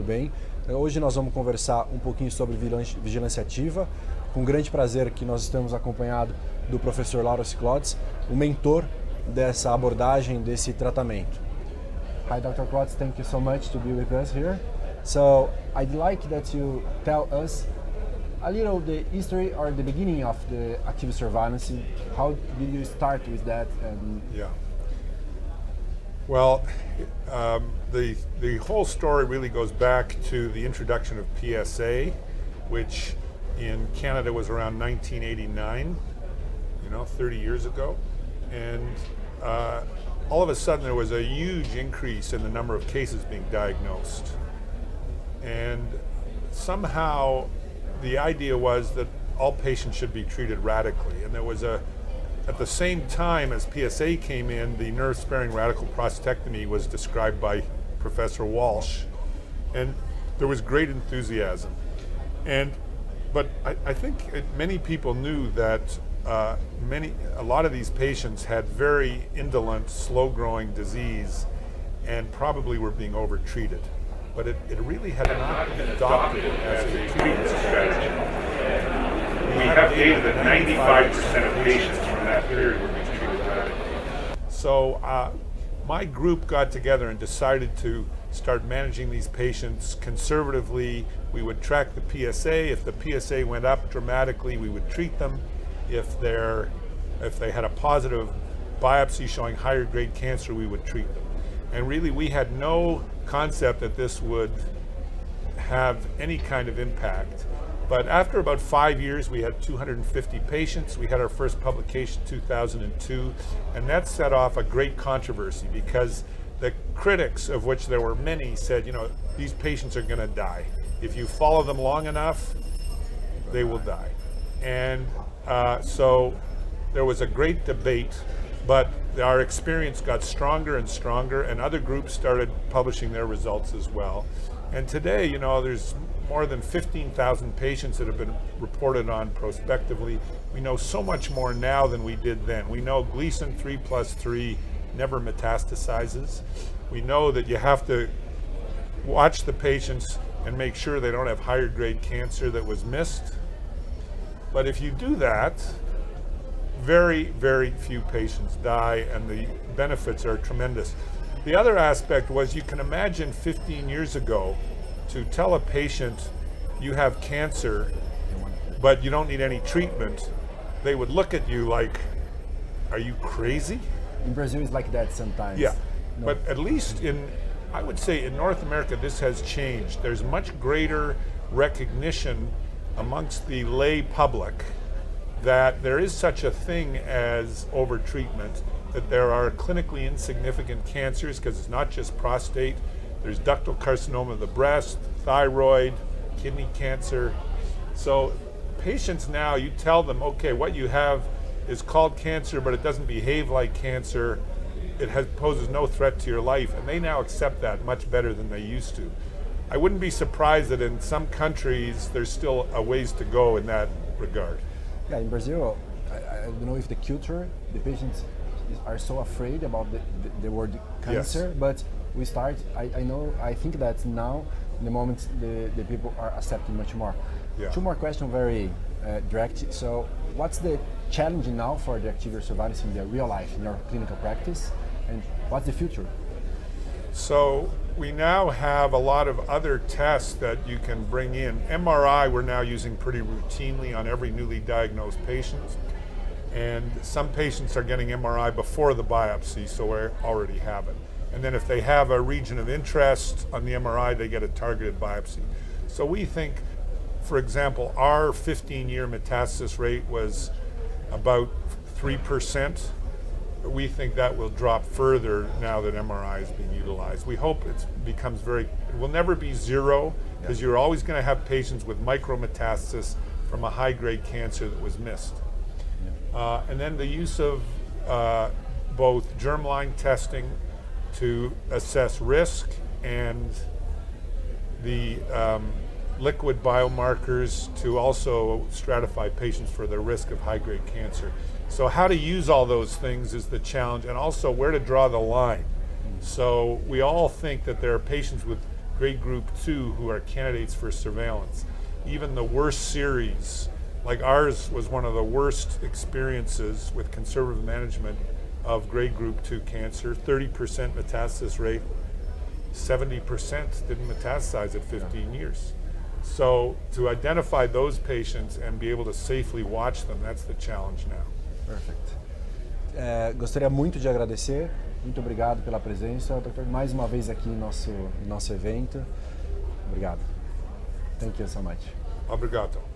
tudo bem? Hoje nós vamos conversar um pouquinho sobre vigilância ativa, com grande prazer que nós estamos acompanhados do professor Laurence Klotz, o mentor dessa abordagem, desse tratamento. Hi Dr. Klotz, thank you so much to be with us here. So I'd like that you tell us a little the history or the beginning of the active surveillance. How did you start with that? Yeah. Well, the whole story really goes back to the introduction of PSA, which in Canada was around 1989, 30 years ago. And all of a sudden there was a huge increase in the number of cases being diagnosed. And somehow the idea was that all patients should be treated radically. And there was at the same time as PSA came in, the nerve-sparing radical prostatectomy was described by Professor Walsh, and there was great enthusiasm. But I think many people knew that a lot of these patients had very indolent, slow-growing disease, and probably were being overtreated. But it really had not been adopted as a treatment strategy. We have data that 95% of patients from that period were being treated radically. So my group got together and decided to start managing these patients conservatively. We would track the PSA. If the PSA went up dramatically, we would treat them. If they had a positive biopsy showing higher grade cancer, we would treat them. And really, we had no concept that this would have any kind of impact. But after about 5 years, we had 250 patients. We had our first publication in 2002, and that set off a great controversy because the critics, of which there were many, said, these patients are going to die. If you follow them long enough, they will die. And so there was a great debate, but our experience got stronger and stronger, and other groups started publishing their results as well. And today, there's more than 15,000 patients that have been reported on prospectively. We know so much more now than we did then. We know Gleason 3+3 never metastasizes. We know that you have to watch the patients and make sure they don't have higher grade cancer that was missed. But if you do that, very, very few patients die, and the benefits are tremendous. The other aspect was, you can imagine 15 years ago, to tell a patient you have cancer, but you don't need any treatment, they would look at you like, are you crazy? In Brazil, it's like that sometimes. Yeah, No. But at least I would say in North America, this has changed. There's much greater recognition amongst the lay public that there is such a thing as overtreatment, that there are clinically insignificant cancers, because it's not just prostate. There's ductal carcinoma of the breast, thyroid, kidney cancer. So patients now, you tell them, okay, what you have is called cancer, but it doesn't behave like cancer. It poses no threat to your life, and they now accept that much better than they used to. I wouldn't be surprised that in some countries there's still a ways to go in that regard. Yeah, in Brazil, I don't know if the culture, the patients are so afraid about the word cancer, yes. But we start, I think that now, in the moment, the people are accepting much more. Yeah. Two more questions, very direct. So what's the challenge now for the active surveillance in the real life, in your clinical practice, and what's the future? So we now have a lot of other tests that you can bring in. MRI we're now using pretty routinely on every newly diagnosed patient. And some patients are getting MRI before the biopsy, so we already have it. And then if they have a region of interest on the MRI, they get a targeted biopsy. So we think, for example, our 15-year metastasis rate was about 3%. We think that will drop further now that MRI is being utilized. We hope it will never be zero, because you're always going to have patients with micrometastasis from a high-grade cancer that was missed. And then the use of both germline testing to assess risk and the liquid biomarkers to also stratify patients for their risk of high-grade cancer. So how to use all those things is the challenge, and also where to draw the line. So we all think that there are patients with grade group 2 who are candidates for surveillance. Even the worst series, like ours was one of the worst experiences with conservative management of grade group 2 cancer, 30% metastasis rate, 70% didn't metastasize at 15 years. So to identify those patients and be able to safely watch them, that's the challenge now. Perfect. Gostaria muito de agradecer, muito obrigado pela presença, doutor, mais uma vez aqui em nosso evento. Obrigado. Thank you so much. Obrigado.